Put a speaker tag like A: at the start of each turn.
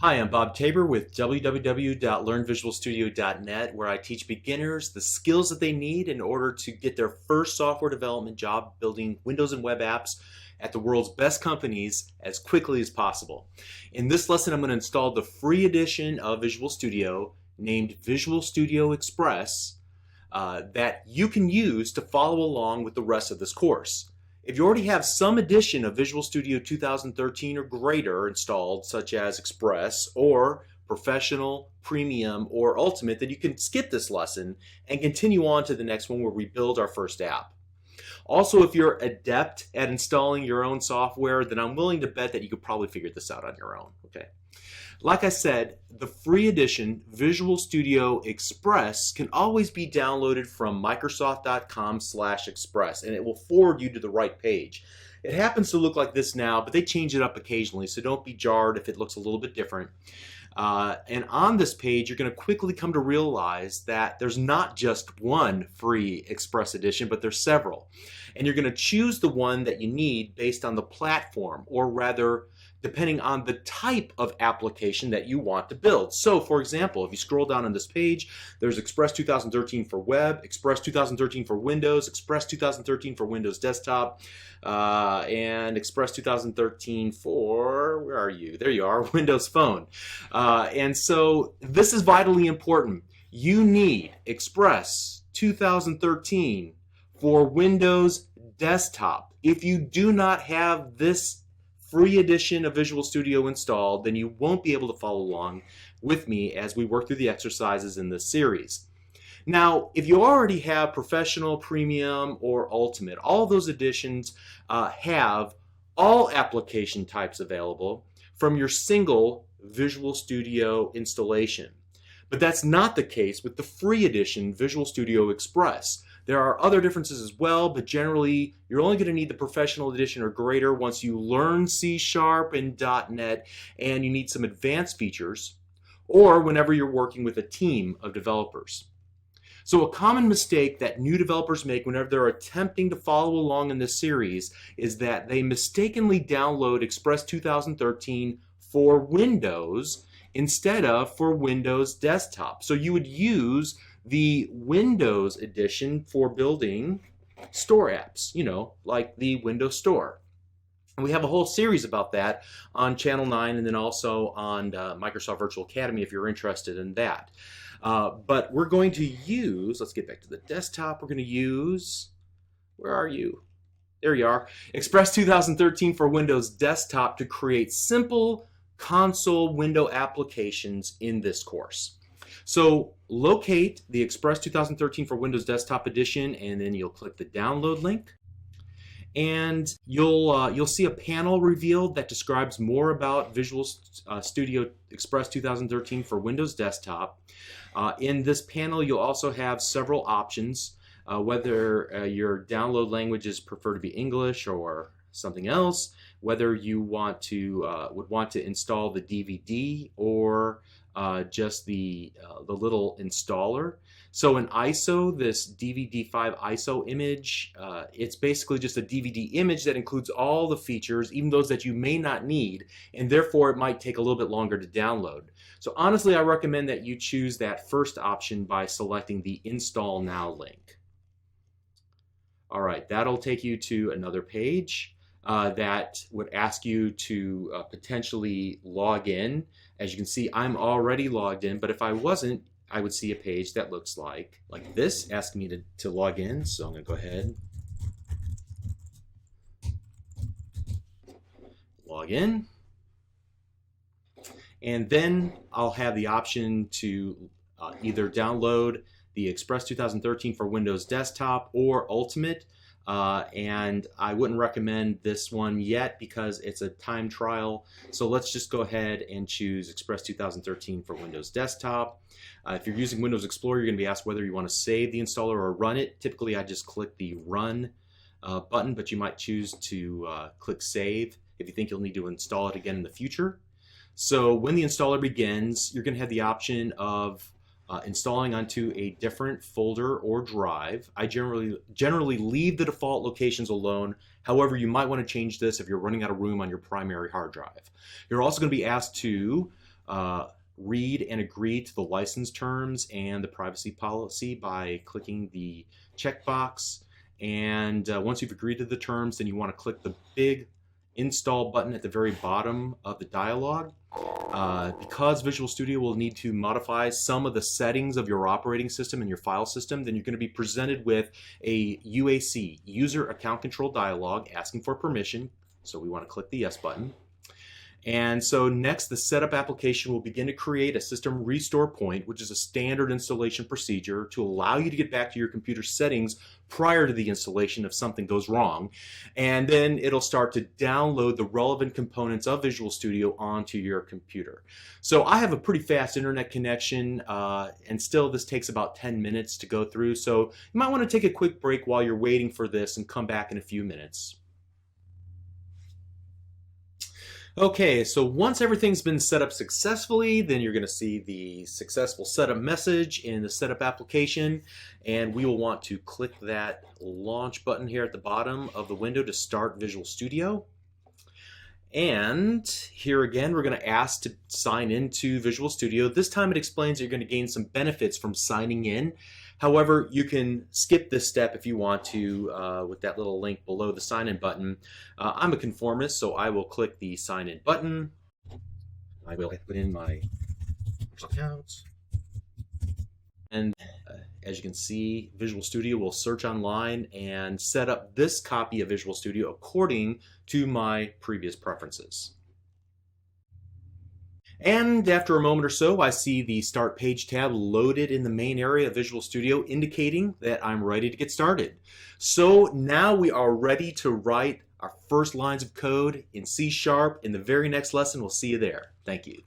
A: Hi, I'm Bob Tabor with www.learnvisualstudio.net, where I teach beginners the skills that they need in order to get their first software development job building Windows and web apps at the world's best companies as quickly as possible. In this lesson, I'm going to install the free edition of Visual Studio named Visual Studio Express that you can use to follow along with the rest of this course. If you already have some edition of Visual Studio 2013 or greater installed, such as Express or Professional, Premium, or Ultimate, then you can skip this lesson and continue on to the next one where we build our first app. Also, if you're adept at installing your own software, then I'm willing to bet that you could probably figure this out on your own. Okay. Like I said, the free edition Visual Studio Express can always be downloaded from Microsoft.com/Express, and it will forward you to the right page. It happens to look like this now, but they change it up occasionally, so don't be jarred if it looks a little bit different. And on this page, you're going to quickly come to realize that there's not just one free Express edition, but there's several. And you're going to choose the one that you need based on the platform, or rather, depending on the type of application that you want to build. So, for example, if you scroll down on this page, there's Express 2013 for web, Express 2013 for Windows, Express 2013 for Windows Desktop, and Express 2013 for, where are you? There you are, Windows Phone. And so this is vitally important. You need Express 2013 for Windows Desktop. If you do not have this free edition of Visual Studio installed, then you won't be able to follow along with me as we work through the exercises in this series. Now, if you already have Professional, Premium, or Ultimate, all those editions have all application types available from your single Visual Studio installation. But that's not the case with the free edition Visual Studio Express. There are other differences as well, but generally you're only going to need the Professional Edition or greater once you learn C# and .NET and you need some advanced features, or whenever you're working with a team of developers. So a common mistake that new developers make whenever they're attempting to follow along in this series is that they mistakenly download Express 2013 for Windows instead of for Windows Desktop. So you would use the Windows edition for building store apps, like the Windows Store. And we have a whole series about that on Channel 9 and then also on Microsoft Virtual Academy if you're interested in that. But we're going to use, let's get back to the desktop, we're going to use, where are you? There you are, Express 2013 for Windows Desktop to create simple console window applications in this course. So locate the Express 2013 for Windows Desktop edition, and then you'll click the download link, and you'll see a panel revealed that describes more about Visual Studio Express 2013 for Windows Desktop. In this panel, you'll also have several options, whether your download language is preferred to be English or something else, whether you would want to install the DVD or just the little installer. So in ISO, this DVD5 ISO image, it's basically just a DVD image that includes all the features, even those that you may not need, and therefore it might take a little bit longer to download. So honestly, I recommend that you choose that first option by selecting the Install Now link. All right, that'll take you to another page that would ask you to potentially log in. As you can see, I'm already logged in, but if I wasn't, I would see a page that looks like this, asking me to log in. So I'm going to go ahead, log in, and then I'll have the option to either download the Express 2013 for Windows Desktop or Ultimate. And I wouldn't recommend this one yet because it's a time trial. So let's just go ahead and choose Express 2013 for Windows Desktop. If you're using Windows Explorer, you're going to be asked whether you want to save the installer or run it. Typically, I just click the Run button, but you might choose to click Save if you think you'll need to install it again in the future. So when the installer begins, you're going to have the option of installing onto a different folder or drive. I generally leave the default locations alone. However, you might want to change this if you're running out of room on your primary hard drive. You're also going to be asked to read and agree to the license terms and the privacy policy by clicking the checkbox. And once you've agreed to the terms, then you want to click the big install button at the very bottom of the dialog. Because Visual Studio will need to modify some of the settings of your operating system and your file system, then you're going to be presented with a UAC, User Account Control dialog, asking for permission. So we want to click the Yes button. And so next, the setup application will begin to create a system restore point, which is a standard installation procedure to allow you to get back to your computer settings prior to the installation if something goes wrong. And then it'll start to download the relevant components of Visual Studio onto your computer. So I have a pretty fast internet connection, and still this takes about 10 minutes to go through. So you might want to take a quick break while you're waiting for this and come back in a few minutes. Okay, so once everything's been set up successfully, then you're going to see the successful setup message in the setup application, and we will want to click that launch button here at the bottom of the window to start Visual Studio. And here again, we're going to ask to sign into Visual Studio. This time it explains you're going to gain some benefits from signing in. However, you can skip this step if you want to with that little link below the sign in button. I'm a conformist, so I will click the sign in button. I will put in my accounts. And as you can see, Visual Studio will search online and set up this copy of Visual Studio according to my previous preferences. And after a moment or so, I see the Start Page tab loaded in the main area of Visual Studio, indicating that I'm ready to get started. So now we are ready to write our first lines of code in C# in the very next lesson. We'll see you there. Thank you.